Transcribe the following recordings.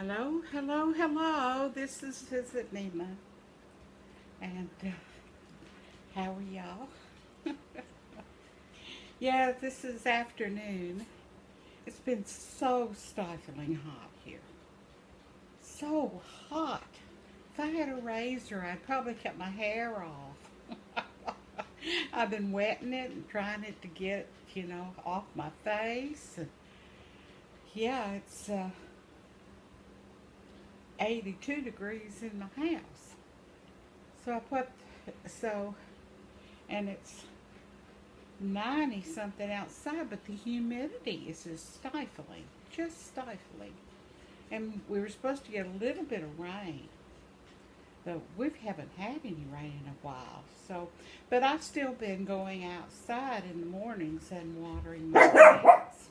Hello, hello, hello. This is Visit Nima. And how are y'all? Yeah, this is afternoon. It's been so stifling hot here. So hot. If I had a razor, I'd probably cut my hair off. I've been wetting it and trying it to get, off my face. And yeah, it's 82 degrees in the house. So I put, so, and it's 90 something outside, but the humidity is just stifling. And we were supposed to get a little bit of rain, but we haven't had any rain in a while. So, but I've still been going outside in the mornings and watering my plants.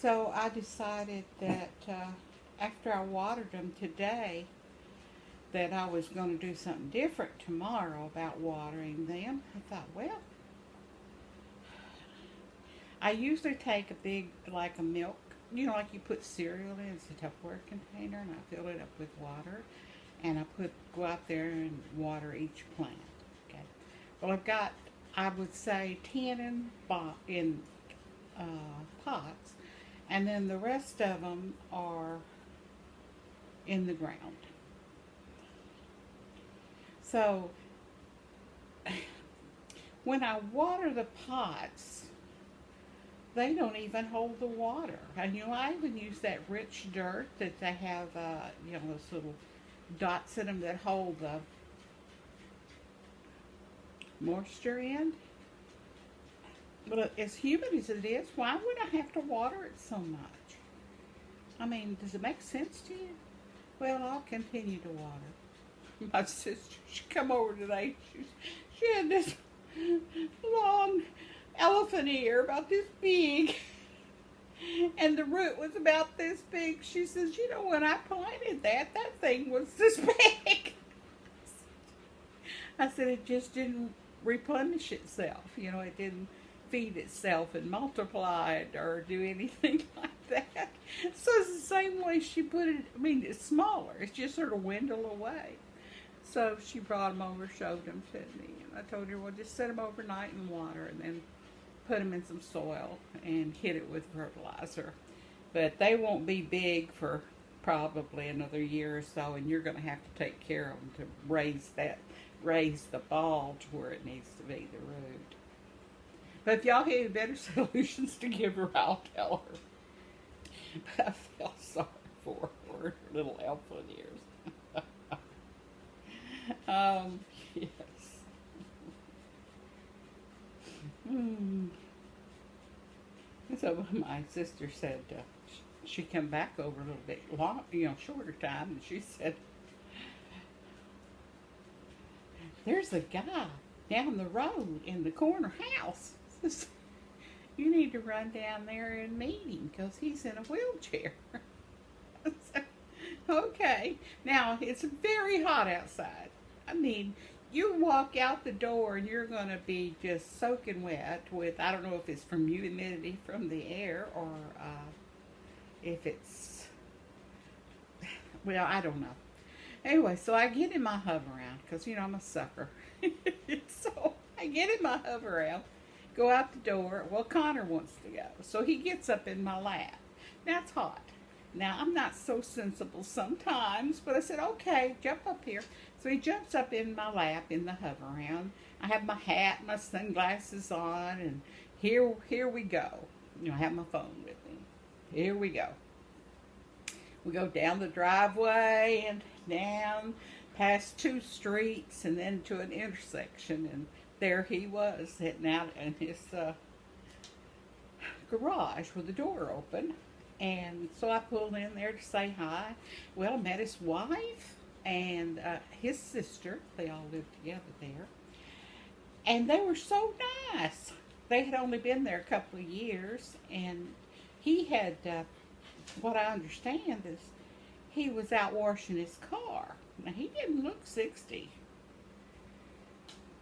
So I decided that after I watered them today, that I was going to do something different tomorrow about watering them. I thought, well, I usually take a big, like a milk, like you put cereal in, it's a Tupperware container, and I fill it up with water, and go out there and water each plant. Okay. Well, I've got, I would say, 10 in pots, and then the rest of them are in the ground. So when I water the pots, they don't even hold the water. And I even use that rich dirt that they have, those little dots in them that hold the moisture in. But as humid as it is, why would I have to water it so much? I mean, does it make sense to you? Well, I'll continue to water. My sister, she come over today. She had this long elephant ear about this big, and the root was about this big. She says, when I planted that thing was this big. I said, it just didn't replenish itself. It didn't feed itself and multiply it or do anything like that. So it's the same way she put it. I mean, it's smaller. It's just sort of dwindle away. So she brought them over, showed them to me, and I told her, well, just set them overnight in water and then put them in some soil and hit it with fertilizer. But they won't be big for probably another year or so, and you're going to have to take care of them to raise the bulge where it needs to be, the root. But if y'all have any better solutions to give her, I'll tell her. But I feel sorry for her little elephant ears. Yes. So my sister said she come back over a little bit long, shorter time, and she said, "There's a guy down the road in the corner house. You need to run down there and meet him because he's in a wheelchair." So, okay. Now it's very hot outside. I mean, you walk out the door and you're going to be just soaking wet with, I don't know if it's from humidity from the air or if it's, well, I don't know. Anyway, so I get in my Hoveraround because, I'm a sucker. So I get in my Hoveraround, go out the door. Well, Connor wants to go. So he gets up in my lap. Now it's hot. Now, I'm not so sensible sometimes, but I said, okay, jump up here. So he jumps up in my lap in the Hoveraround. I have my hat, my sunglasses on, and here we go. I have my phone with me. Here we go. We go down the driveway and down past 2 streets and then to an intersection, and there he was sitting out in his garage with the door open. And so I pulled in there to say hi. Well, I met his wife and his sister. They all lived together there. And they were so nice. They had only been there a couple of years. And he had, what I understand is, he was out washing his car. Now, he didn't look 60.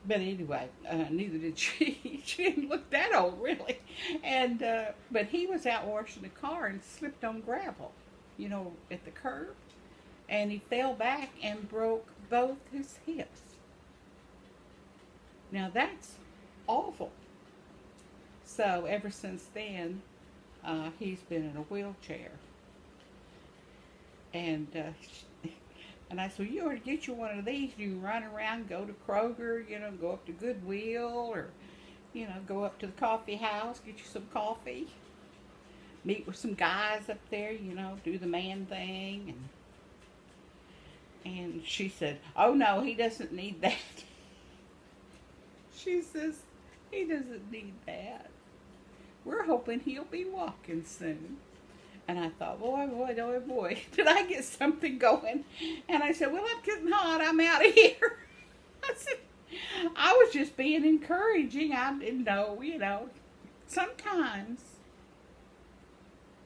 But anyway, neither did she. She didn't look that old, really. And but he was out washing the car and slipped on gravel, at the curb, and he fell back and broke both his hips. Now that's awful. So ever since then, he's been in a wheelchair. And and I said, well, you ought to get you one of these. You can run around, go to Kroger, go up to Goodwill, or go up to the coffee house, get you some coffee, meet with some guys up there, do the man thing. And she said, oh no, he doesn't need that. She says, he doesn't need that. We're hoping he'll be walking soon. And I thought, boy, boy, boy, did I get something going? And I said, well, I'm getting hot. I'm out of here. I said, I was just being encouraging. I didn't know, Sometimes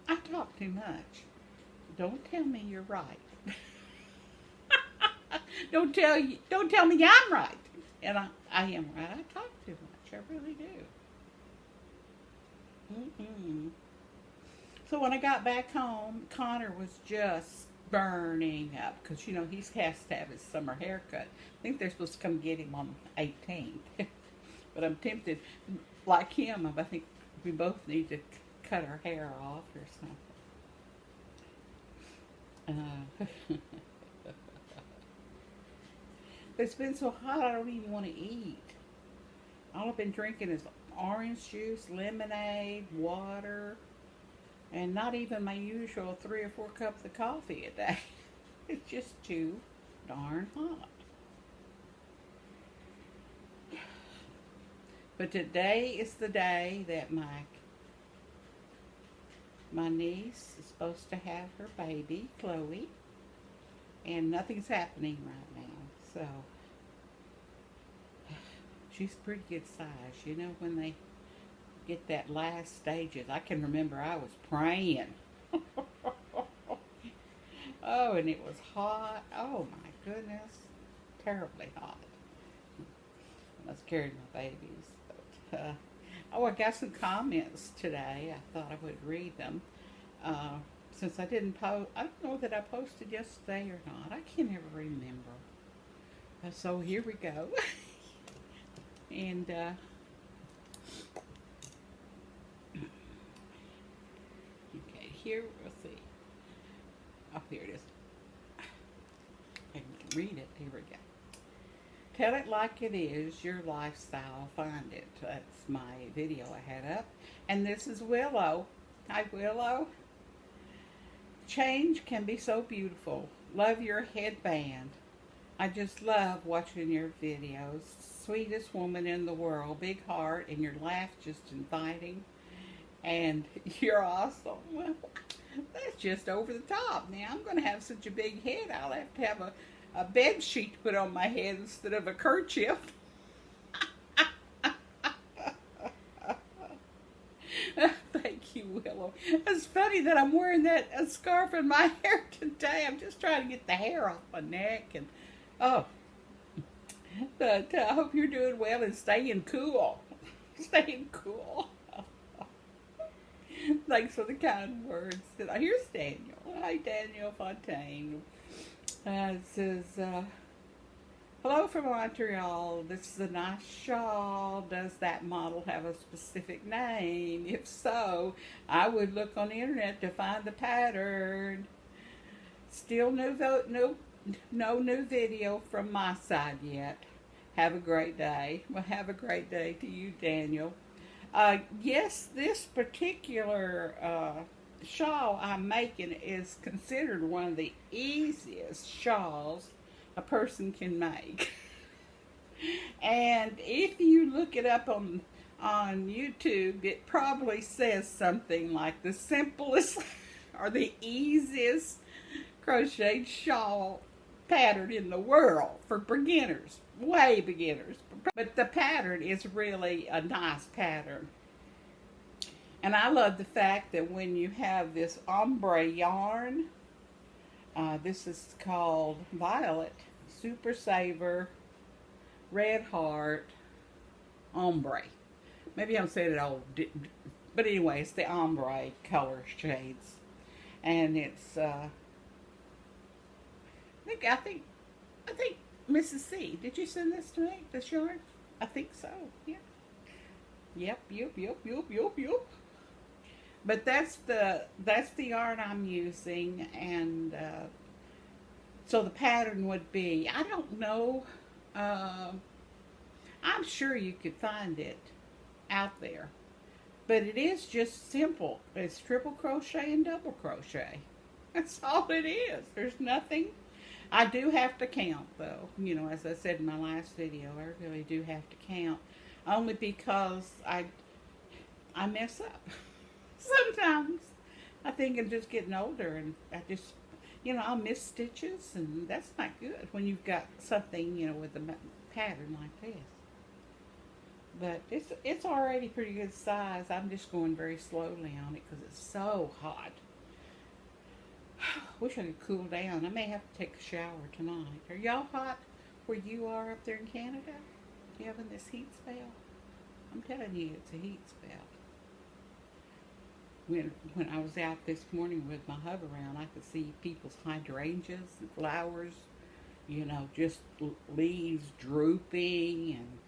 I talk too much. Don't tell me you're right. Don't tell me I'm right. And I am right. I talk too much. I really do. So when I got back home, Connor was just burning up because, he has to have his summer haircut. I think they're supposed to come get him on the 18th. But I'm tempted, like him, I think we both need to cut our hair off or something. It's been so hot I don't even want to eat. All I've been drinking is orange juice, lemonade, water, and not even my usual 3 or 4 cups of coffee a day. It's just too darn hot. But today is the day that my niece is supposed to have her baby, Chloe, and nothing's happening right now. So she's pretty good size, when they get that last stages. I can remember I was praying. Oh, and it was hot. Oh my goodness, terribly hot. I was carrying my babies. But, I got some comments today. I thought I would read them. Since I didn't post, I don't know that I posted yesterday or not. I can't ever remember. So here we go. And okay, here, let's see. Oh, here it is. I can read it. Here we go. Tell it like it is, your lifestyle, find it. That's my video I had up. And this is Willow. Hi, Willow. Change can be so beautiful. Love your headband. I just love watching your videos. Sweetest woman in the world. Big heart, and your laugh just inviting. And you're awesome. Well, that's just over the top. Now, I'm going to have such a big head, I'll have to have a bed sheet to put on my head instead of a kerchief. Thank you, Willow. It's funny that I'm wearing a scarf in my hair today. I'm just trying to get the hair off my neck. And but I hope you're doing well and staying cool. Staying cool. Thanks for the kind words. Here's Daniel. Hi, Daniel Fontaine. It says, hello from Montreal. This is a nice shawl. Does that model have a specific name? If so, I would look on the internet to find the pattern. Still no new video from my side yet. Have a great day. Well, have a great day to you, Daniel. Yes, this particular shawl I'm making is considered one of the easiest shawls a person can make. And if you look it up on YouTube, it probably says something like the simplest or the easiest crocheted shawl pattern in the world for beginners, way beginners. But the pattern is really a nice pattern. And I love the fact that when you have this ombre yarn, this is called Violet Super Saver red heart, ombre. Maybe I'm saying it all, but anyway, it's the ombre color shades, and it's I think Mrs. C. Did you send this to me? This yarn? I think so. Yeah. Yep. But that's the yarn I'm using, and so the pattern would be, I don't know. I'm sure you could find it out there, but it is just simple. It's triple crochet and double crochet. That's all it is. There's nothing. I do have to count though. You know, as I said in my last video, I really do have to count, only because I mess up. Sometimes I think I'm just getting older, and I just, you know, I'll miss stitches, and that's not good when you've got something, you know, with a pattern like this. But it's already pretty good size. I'm just going very slowly on it because it's so hot. Wish I could cool down. I may have to take a shower tonight. Are y'all hot where you are up there in Canada? You having this heat spell? I'm telling you, it's a heat spell. When I was out this morning with my Hoveraround, I could see people's hydrangeas and flowers, you know, just leaves drooping, and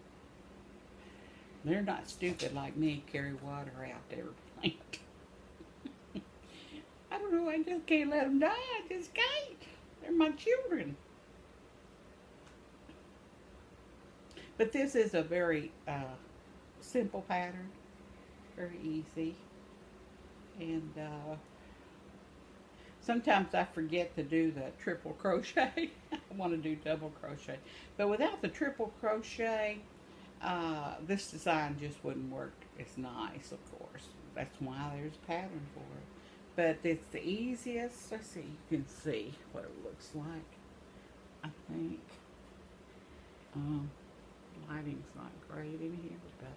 they're not stupid like me, carry water out to every plant. I don't know, I just can't let them die. I just can't. They're my children. But this is a very simple pattern, very easy. And sometimes I forget to do the triple crochet. I want to do double crochet. But without the triple crochet, this design just wouldn't work as nice, of course. That's why there's a pattern for it. But it's the easiest. Let's see, you can see what it looks like, I think. Lighting's not great in here, but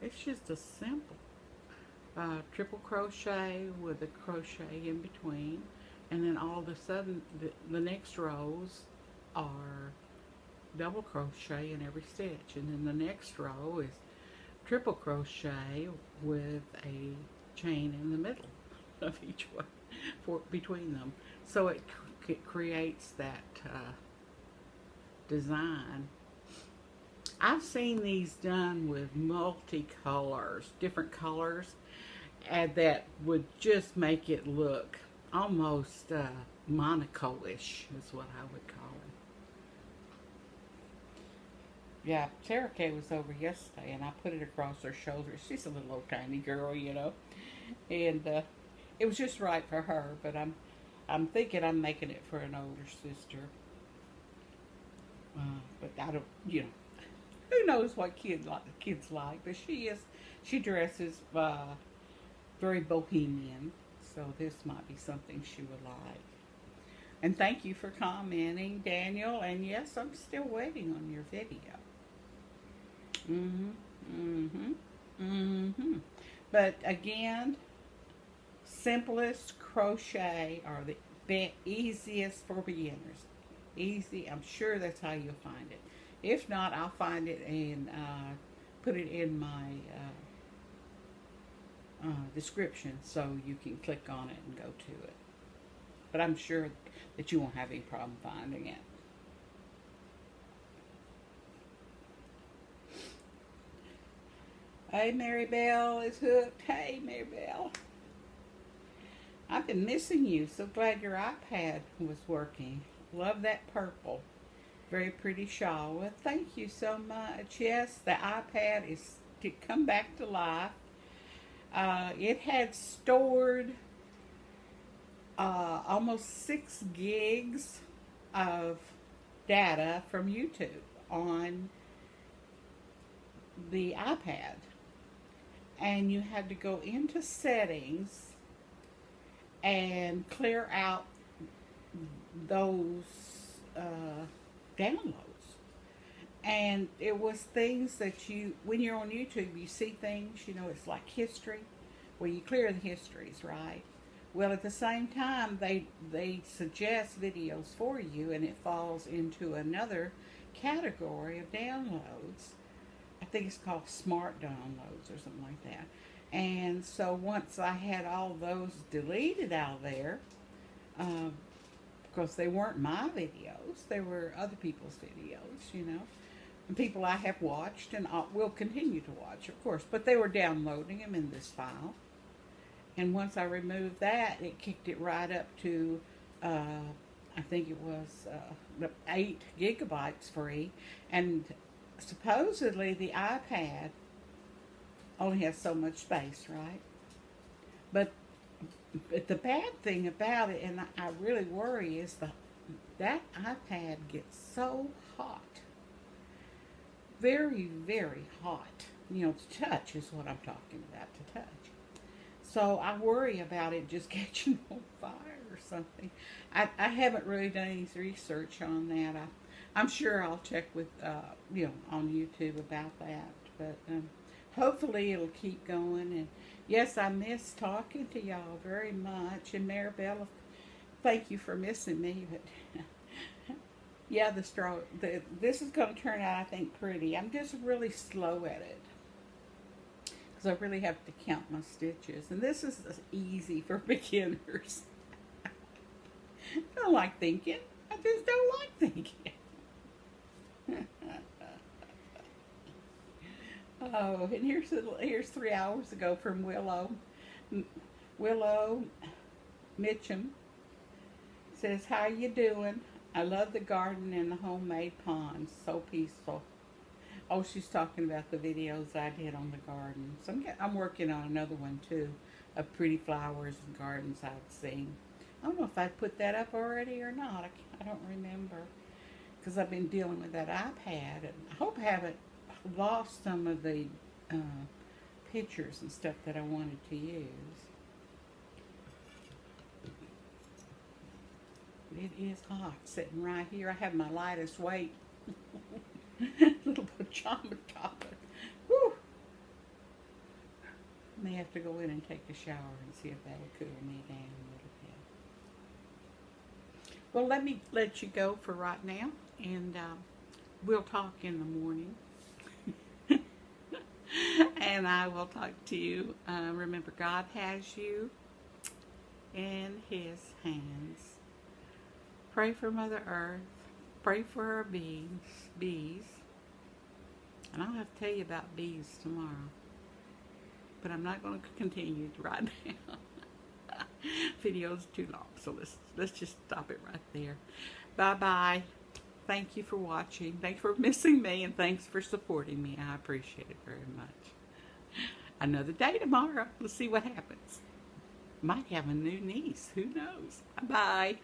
it's just a simple triple crochet with a crochet in between, and then all of a sudden the next rows are double crochet in every stitch, and then the next row is triple crochet with a chain in the middle of each one between them, so it creates that design. I've seen these done with multicolors, different colors, and that would just make it look almost Monaco-ish is what I would call it. Yeah, Sarah Kay was over yesterday, and I put it across her shoulders. She's a little old tiny girl, you know, and it was just right for her. But I'm thinking I'm making it for an older sister. But I don't, you know, who knows what kids like? But she dresses very bohemian, so this might be something she would like. And thank you for commenting, Daniel. And yes, I'm still waiting on your video. But again, simplest crochet are the easiest for beginners. Easy. I'm sure that's how you'll find it. If not, I'll find it and put it in my description so you can click on it and go to it. But I'm sure that you won't have any problem finding it. Hey, Mary Bell is hooked. Hey, Mary Bell. I've been missing you. So glad your iPad was working. Love that purple. Very pretty shawl. Well, thank you so much. Yes, the iPad is to come back to life. It had stored almost 6 gigs of data from YouTube on the iPad. And you had to go into settings and clear out those downloads. And it was things that you, when you're on YouTube, you see things, you know, it's like history, where you clear the histories, right? Well, at the same time, they suggest videos for you, and it falls into another category of downloads. I think it's called smart downloads or something like that. And so once I had all those deleted out of there, because they weren't my videos, they were other people's videos, you know, and people I have watched and will continue to watch, of course, but they were downloading them in this file. And once I removed that, it kicked it right up to, I think it was 8 gigabytes free. And supposedly the iPad only has so much space, right? But the bad thing about it, and I really worry, is that iPad gets so hot. Very, very hot. You know, to touch is what I'm talking about, to touch. So I worry about it just catching on fire or something. I haven't really done any research on that. I'm sure I'll check with, you know, on YouTube about that. But hopefully it'll keep going. And yes, I miss talking to y'all very much. And Maribella, thank you for missing me. But yeah, this is going to turn out, I think, pretty. I'm just really slow at it, because I really have to count my stitches. And this is easy for beginners. I don't like thinking. I just don't like thinking. Oh, and here's 3 hours ago from Willow. Willow Mitchum says, "How you doing? I love the garden and the homemade ponds. So peaceful." Oh, she's talking about the videos I did on the garden. So I'm working on another one too, of pretty flowers and gardens I've seen. I don't know if I put that up already or not. I don't remember, because I've been dealing with that iPad, and I hope I haven't lost some of the pictures and stuff that I wanted to use. It is hot sitting right here. I have my lightest weight little pajama top. Whew. May have to go in and take a shower and see if that'll cool me down a little bit. Well, let me let you go for right now, and we'll talk in the morning. And I will talk to you. Remember, God has you in His hands. Pray for Mother Earth. Pray for our bees. And I'll have to tell you about bees tomorrow. But I'm not going to continue right now. Video's too long, so let's just stop it right there. Bye-bye. Thank you for watching. Thanks for missing me, and thanks for supporting me. I appreciate it very much. Another day tomorrow. Let's see what happens. Might have a new niece. Who knows? Bye-bye.